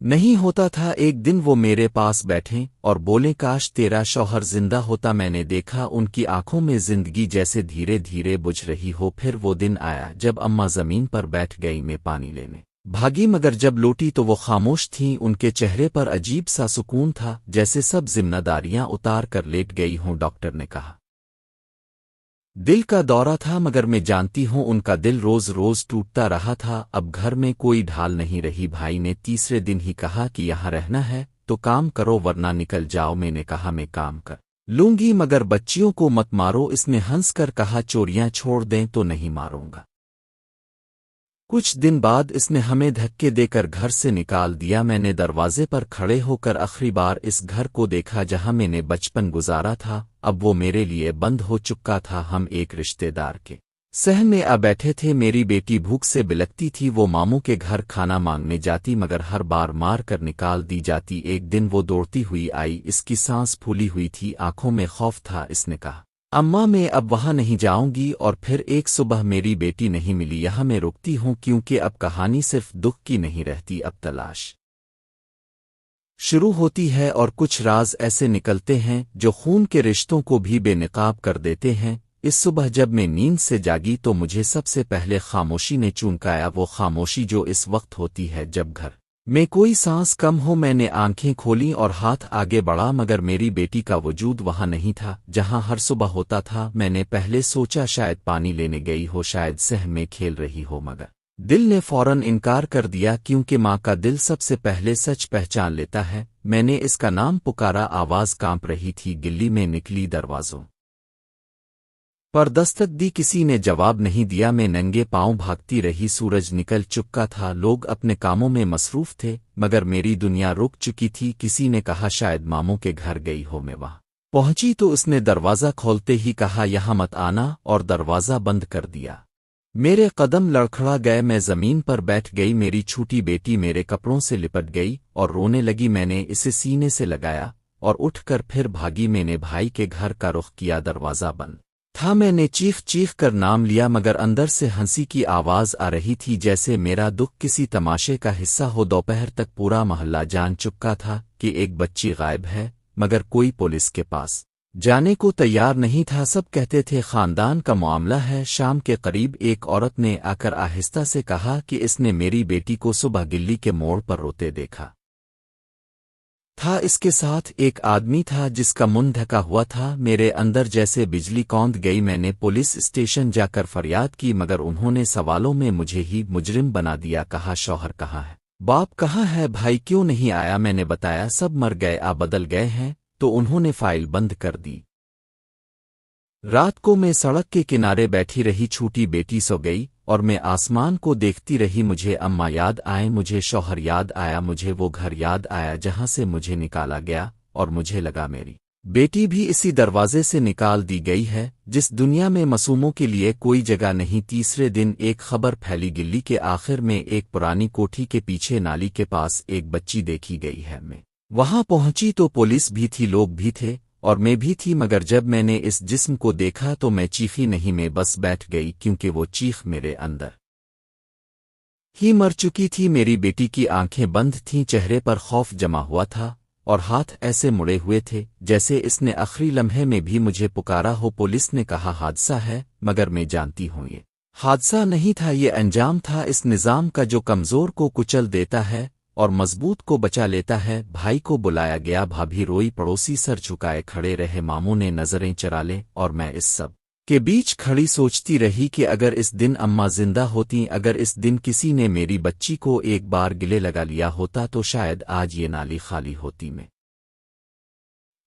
نہیں ہوتا تھا۔ ایک دن وہ میرے پاس بیٹھیں اور بولیں کاش تیرا شوہر زندہ ہوتا۔ میں نے دیکھا ان کی آنکھوں میں زندگی جیسے دھیرے دھیرے بجھ رہی ہو۔ پھر وہ دن آیا جب اماں زمین پر بیٹھ گئی، میں پانی لینے بھاگی مگر جب لوٹی تو وہ خاموش تھیں۔ ان کے چہرے پر عجیب سا سکون تھا، جیسے سب ذمہ داریاں اتار کر لیٹ گئی ہوں۔ ڈاکٹر نے کہا دل کا دورہ تھا، مگر میں جانتی ہوں ان کا دل روز روز ٹوٹتا رہا تھا۔ اب گھر میں کوئی ڈھال نہیں رہی۔ بھائی نے تیسرے دن ہی کہا کہ یہاں رہنا ہے تو کام کرو ورنہ نکل جاؤ۔ میں نے کہا میں کام کر لوں گی مگر بچیوں کو مت مارو۔ اس نے ہنس کر کہا چوریاں چھوڑ دیں تو نہیں ماروں گا۔ کچھ دن بعد اس نے ہمیں دھکے دے کر گھر سے نکال دیا۔ میں نے دروازے پر کھڑے ہو کر آخری بار اس گھر کو دیکھا جہاں میں نے بچپن گزارا تھا۔ اب وہ میرے لیے بند ہو چکا تھا۔ ہم ایک رشتے دار کے صحن میں آ بیٹھے تھے۔ میری بیٹی بھوک سے بلکتی تھی۔ وہ ماموں کے گھر کھانا مانگنے جاتی مگر ہر بار مار کر نکال دی جاتی۔ ایک دن وہ دوڑتی ہوئی آئی، اس کی سانس پھولی ہوئی تھی، آنکھوں میں خوف تھا۔ اس نے کہا اماں میں اب وہاں نہیں جاؤں گی۔ اور پھر ایک صبح میری بیٹی نہیں ملی۔ یہاں میں رکتی ہوں کیونکہ اب کہانی صرف دکھ کی نہیں رہتی، اب تلاش شروع ہوتی ہے اور کچھ راز ایسے نکلتے ہیں جو خون کے رشتوں کو بھی بے نقاب کر دیتے ہیں۔ اس صبح جب میں نیند سے جاگی تو مجھے سب سے پہلے خاموشی نے چونکایا، وہ خاموشی جو اس وقت ہوتی ہے جب گھر میں کوئی سانس کم ہو۔ میں نے آنکھیں کھولیں اور ہاتھ آگے بڑھا مگر میری بیٹی کا وجود وہاں نہیں تھا جہاں ہر صبح ہوتا تھا۔ میں نے پہلے سوچا شاید پانی لینے گئی ہو، شاید صحن میں کھیل رہی ہو، مگر دل نے فوراً انکار کر دیا کیونکہ ماں کا دل سب سے پہلے سچ پہچان لیتا ہے۔ میں نے اس کا نام پکارا، آواز کانپ رہی تھی، گلی میں نکلی، دروازوں پر دستک دی، کسی نے جواب نہیں دیا۔ میں ننگے پاؤں بھاگتی رہی، سورج نکل چکا تھا، لوگ اپنے کاموں میں مصروف تھے مگر میری دنیا رک چکی تھی۔ کسی نے کہا شاید ماموں کے گھر گئی ہو۔ میں وہاں پہنچی تو اس نے دروازہ کھولتے ہی کہا یہاں مت آنا، اور دروازہ بند کر دیا۔ میرے قدم لڑکھڑا گئے، میں زمین پر بیٹھ گئی۔ میری چھوٹی بیٹی میرے کپڑوں سے لپٹ گئی اور رونے لگی۔ میں نے اسے سینے سے لگایا اور اٹھ کر پھر بھاگی۔ میں نے بھائی کے گھر کا رخ کیا، دروازہ بند تھا۔ میں نے چیخ چیخ کر نام لیا مگر اندر سے ہنسی کی آواز آ رہی تھی، جیسے میرا دکھ کسی تماشے کا حصہ ہو۔ دوپہر تک پورا محلہ جان چکا تھا کہ ایک بچی غائب ہے، مگر کوئی پولیس کے پاس جانے کو تیار نہیں تھا۔ سب کہتے تھے خاندان کا معاملہ ہے۔ شام کے قریب ایک عورت نے آ کر آہستہ سے کہا کہ اس نے میری بیٹی کو صبح گلی کے موڑ پر روتے دیکھا تھا۔ اس کے ساتھ ایک آدمی تھا جس کا منہ ڈھکا ہوا تھا۔ میرے اندر جیسے بجلی کوند گئی۔ میں نے پولیس اسٹیشن جا کر فریاد کی مگر انہوں نے سوالوں میں مجھے ہی مجرم بنا دیا۔ کہا شوہر کہاں ہے، باپ کہاں ہے، بھائی کیوں نہیں آیا؟ میں نے بتایا سب مر گئے، بدل گئے ہیں، تو انہوں نے فائل بند کر دی۔ رات کو میں سڑک کے کنارے بیٹھی رہی، چھوٹی بیٹی سو گئی اور میں آسمان کو دیکھتی رہی۔ مجھے اماں یاد آئیں، مجھے شوہر یاد آیا، مجھے وہ گھر یاد آیا جہاں سے مجھے نکالا گیا، اور مجھے لگا میری بیٹی بھی اسی دروازے سے نکال دی گئی ہے جس دنیا میں معصوموں کے لیے کوئی جگہ نہیں۔ تیسرے دن ایک خبر پھیلی، گلی کے آخر میں ایک پرانی کوٹھی کے پیچھے نالی کے پاس ایک بچی دیکھی گئی ہے۔ میں وہاں پہنچی تو پولیس بھی تھی، لوگ بھی تھے اور میں بھی تھی، مگر جب میں نے اس جسم کو دیکھا تو میں چیخی نہیں، میں بس بیٹھ گئی کیونکہ وہ چیخ میرے اندر ہی مر چکی تھی۔ میری بیٹی کی آنکھیں بند تھیں، چہرے پر خوف جمع ہوا تھا اور ہاتھ ایسے مڑے ہوئے تھے جیسے اس نے آخری لمحے میں بھی مجھے پکارا ہو۔ پولیس نے کہا حادثہ ہے، مگر میں جانتی ہوں یہ حادثہ نہیں تھا، یہ انجام تھا اس نظام کا جو کمزور کو کچل دیتا ہے اور مضبوط کو بچا لیتا ہے۔ بھائی کو بلایا گیا، بھابھی روئی، پڑوسی سر جھکائے کھڑے رہے، ماموں نے نظریں چرا لیں، اور میں اس سب کے بیچ کھڑی سوچتی رہی کہ اگر اس دن اماں زندہ ہوتی، اگر اس دن کسی نے میری بچی کو ایک بار گلے لگا لیا ہوتا تو شاید آج یہ نالی خالی ہوتی۔ میں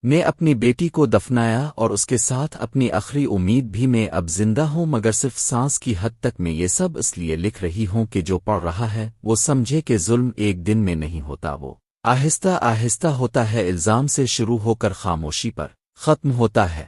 نے اپنی بیٹی کو دفنایا اور اس کے ساتھ اپنی آخری امید بھی۔ میں اب زندہ ہوں مگر صرف سانس کی حد تک۔ میں یہ سب اس لیے لکھ رہی ہوں کہ جو پڑھ رہا ہے وہ سمجھے کہ ظلم ایک دن میں نہیں ہوتا، وہ آہستہ آہستہ ہوتا ہے، الزام سے شروع ہو کر خاموشی پر ختم ہوتا ہے۔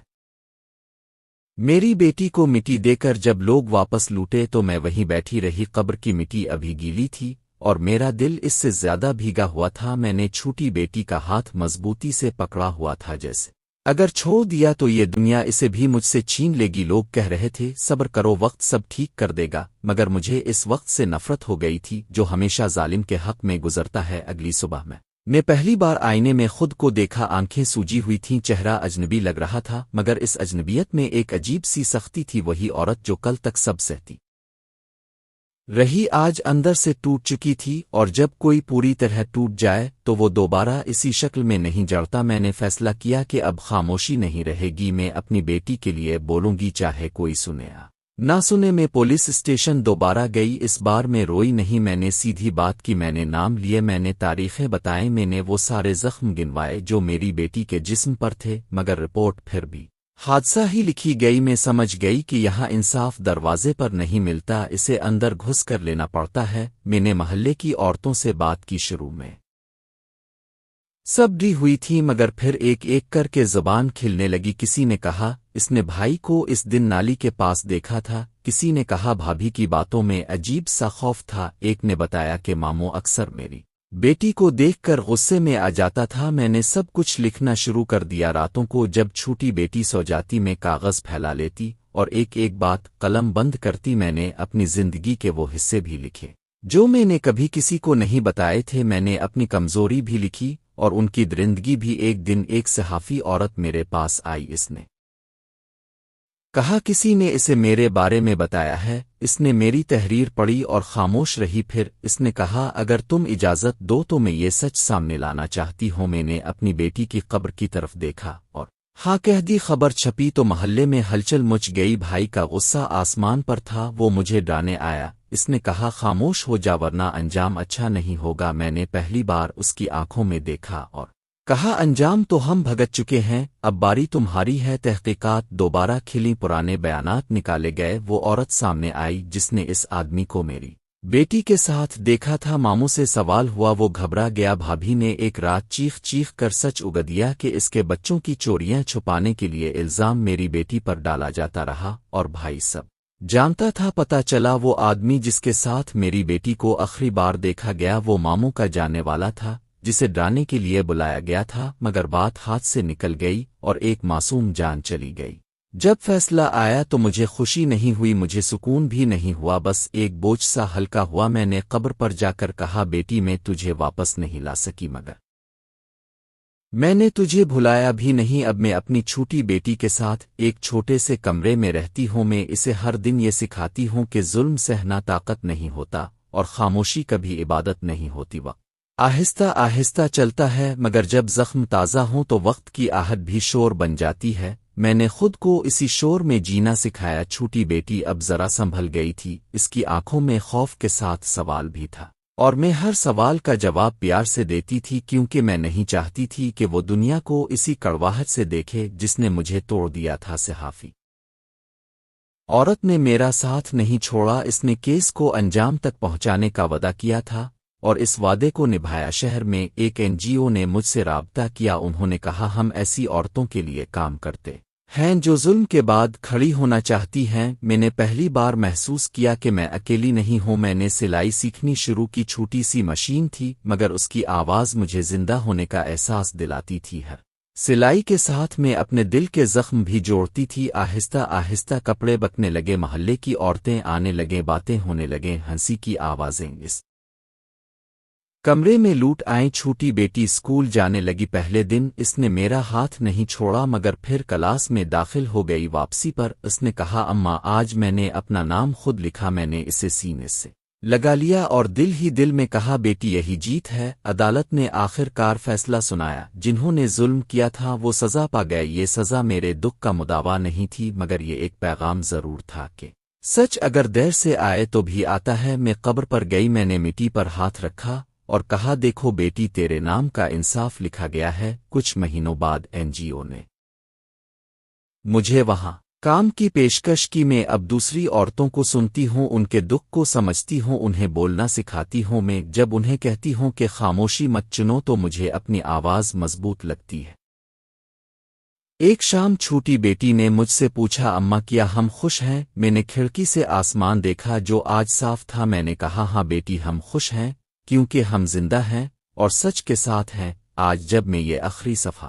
میری بیٹی کو مٹی دے کر جب لوگ واپس لوٹے تو میں وہیں بیٹھی رہی، قبر کی مٹی ابھی گیلی تھی اور میرا دل اس سے زیادہ بھیگا ہوا تھا۔ میں نے چھوٹی بیٹی کا ہاتھ مضبوطی سے پکڑا ہوا تھا جیسے اگر چھوڑ دیا تو یہ دنیا اسے بھی مجھ سے چھین لے گی۔ لوگ کہہ رہے تھے صبر کرو، وقت سب ٹھیک کر دے گا، مگر مجھے اس وقت سے نفرت ہو گئی تھی جو ہمیشہ ظالم کے حق میں گزرتا ہے۔ اگلی صبح میں پہلی بار آئینے میں خود کو دیکھا، آنکھیں سوجی ہوئی تھیں، چہرہ اجنبی لگ رہا تھا، مگر اس اجنبیت میں ایک عجیب سی سختی تھی، وہی عورت جو کل تک سب سہتی رہی آج اندر سے ٹوٹ چکی تھی، اور جب کوئی پوری طرح ٹوٹ جائے تو وہ دوبارہ اسی شکل میں نہیں جڑتا۔ میں نے فیصلہ کیا کہ اب خاموشی نہیں رہے گی، میں اپنی بیٹی کے لیے بولوں گی، چاہے کوئی سنے یا نہ سنے۔ میں پولیس اسٹیشن دوبارہ گئی، اس بار میں روئی نہیں، میں نے سیدھی بات کی، میں نے نام لیے، میں نے تاریخیں بتائیں، میں نے وہ سارے زخم گنوائے جو میری بیٹی کے جسم پر تھے، مگر رپورٹ پھر بھی حادثہ ہی لکھی گئی۔ میں سمجھ گئی کہ یہاں انصاف دروازے پر نہیں ملتا، اسے اندر گھس کر لینا پڑتا ہے۔ میں نے محلے کی عورتوں سے بات کی، شروع میں سب ڈری ہوئی تھی، مگر پھر ایک ایک کر کے زبان کھلنے لگی۔ کسی نے کہا اس نے بھائی کو اس دن نالی کے پاس دیکھا تھا، کسی نے کہا بھابھی کی باتوں میں عجیب سا خوف تھا، ایک نے بتایا کہ ماموں اکثر میری بیٹی کو دیکھ کر غصے میں آ جاتا تھا۔ میں نے سب کچھ لکھنا شروع کر دیا، راتوں کو جب چھوٹی بیٹی سو جاتی میں کاغذ پھیلا لیتی اور ایک ایک بات قلم بند کرتی۔ میں نے اپنی زندگی کے وہ حصے بھی لکھے جو میں نے کبھی کسی کو نہیں بتائے تھے، میں نے اپنی کمزوری بھی لکھی اور ان کی درندگی بھی۔ ایک دن ایک صحافی عورت میرے پاس آئی، اس نے کہا کسی نے اسے میرے بارے میں بتایا ہے۔ اس نے میری تحریر پڑھی اور خاموش رہی، پھر اس نے کہا اگر تم اجازت دو تو میں یہ سچ سامنے لانا چاہتی ہوں۔ میں نے اپنی بیٹی کی قبر کی طرف دیکھا اور ہاں کہہ دی۔ خبر چھپی تو محلے میں ہلچل مچ گئی، بھائی کا غصہ آسمان پر تھا، وہ مجھے ڈرانے آیا۔ اس نے کہا خاموش ہو جا ورنہ انجام اچھا نہیں ہوگا۔ میں نے پہلی بار اس کی آنکھوں میں دیکھا اور کہا انجام تو ہم بھگت چکے ہیں، اب باری تمہاری ہے۔ تحقیقات دوبارہ کھلی، پرانے بیانات نکالے گئے۔ وہ عورت سامنے آئی جس نے اس آدمی کو میری بیٹی کے ساتھ دیکھا تھا۔ ماموں سے سوال ہوا، وہ گھبرا گیا۔ بھابھی نے ایک رات چیخ چیخ کر سچ اگل دیا کہ اس کے بچوں کی چوریاں چھپانے کے لیے الزام میری بیٹی پر ڈالا جاتا رہا، اور بھائی سب جانتا تھا۔ پتہ چلا وہ آدمی جس کے ساتھ میری بیٹی کو آخری بار دیکھا گیا وہ ماموں کا جانے والا تھا، جسے ڈرانے کے لیے بلایا گیا تھا، مگر بات ہاتھ سے نکل گئی اور ایک معصوم جان چلی گئی۔ جب فیصلہ آیا تو مجھے خوشی نہیں ہوئی، مجھے سکون بھی نہیں ہوا، بس ایک بوجھ سا ہلکا ہوا۔ میں نے قبر پر جا کر کہا بیٹی میں تجھے واپس نہیں لا سکی، مگر میں نے تجھے بھلایا بھی نہیں۔ اب میں اپنی چھوٹی بیٹی کے ساتھ ایک چھوٹے سے کمرے میں رہتی ہوں، میں اسے ہر دن یہ سکھاتی ہوں کہ ظلم سہنا طاقت نہیں ہوتا اور خاموشی کبھی عبادت نہیں ہوتی۔ وقت آہستہ آہستہ چلتا ہے، مگر جب زخم تازہ ہوں تو وقت کی آہٹ بھی شور بن جاتی ہے۔ میں نے خود کو اسی شور میں جینا سکھایا۔ چھوٹی بیٹی اب ذرا سنبھل گئی تھی، اس کی آنکھوں میں خوف کے ساتھ سوال بھی تھا، اور میں ہر سوال کا جواب پیار سے دیتی تھی، کیونکہ میں نہیں چاہتی تھی کہ وہ دنیا کو اسی کڑواہٹ سے دیکھے جس نے مجھے توڑ دیا تھا۔ صحافی عورت نے میرا ساتھ نہیں چھوڑا، اس نے کیس کو انجام تک پہنچانے کا وعدہ کیا تھا اور اس وعدے کو نبھایا۔ شہر میں ایک NGO نے مجھ سے رابطہ کیا، انہوں نے کہا ہم ایسی عورتوں کے لیے کام کرتے ہیں جو ظلم کے بعد کھڑی ہونا چاہتی ہیں۔ میں نے پہلی بار محسوس کیا کہ میں اکیلی نہیں ہوں۔ میں نے سلائی سیکھنی شروع کی، چھوٹی سی مشین تھی، مگر اس کی آواز مجھے زندہ ہونے کا احساس دلاتی تھی۔ ہر سلائی کے ساتھ میں اپنے دل کے زخم بھی جوڑتی تھی۔ آہستہ آہستہ کپڑے بکنے لگے، محلے کی عورتیں آنے لگیں، باتیں ہونے لگیں، ہنسی کی آوازیں اس کمرے میں لوٹ آئیں۔ چھوٹی بیٹی اسکول جانے لگی، پہلے دن اس نے میرا ہاتھ نہیں چھوڑا، مگر پھر کلاس میں داخل ہو گئی۔ واپسی پر اس نے کہا اماں آج میں نے اپنا نام خود لکھا۔ میں نے اسے سینے سے لگا لیا اور دل ہی دل میں کہا بیٹی یہی جیت ہے۔ عدالت نے آخر کار فیصلہ سنایا، جنہوں نے ظلم کیا تھا وہ سزا پا گئے۔ یہ سزا میرے دکھ کا مداوا نہیں تھی، مگر یہ ایک پیغام ضرور تھا کہ سچ اگر دیر سے آئے تو بھی آتا ہے۔ میں قبر پر گئی، میں نے مٹی پر ہاتھ رکھا اور کہا دیکھو بیٹی تیرے نام کا انصاف لکھا گیا ہے۔ کچھ مہینوں بعد NGO نے مجھے وہاں کام کی پیشکش کی۔ میں اب دوسری عورتوں کو سنتی ہوں، ان کے دکھ کو سمجھتی ہوں، انہیں بولنا سکھاتی ہوں۔ میں جب انہیں کہتی ہوں کہ خاموشی مت چنو تو مجھے اپنی آواز مضبوط لگتی ہے۔ ایک شام چھوٹی بیٹی نے مجھ سے پوچھا اماں کیا ہم خوش ہیں؟ میں نے کھڑکی سے آسمان دیکھا جو آج صاف تھا۔ میں نے کہا ہاں بیٹی ہم خوش ہیں، کیونکہ ہم زندہ ہیں اور سچ کے ساتھ ہیں۔ آج جب میں یہ آخری صفحہ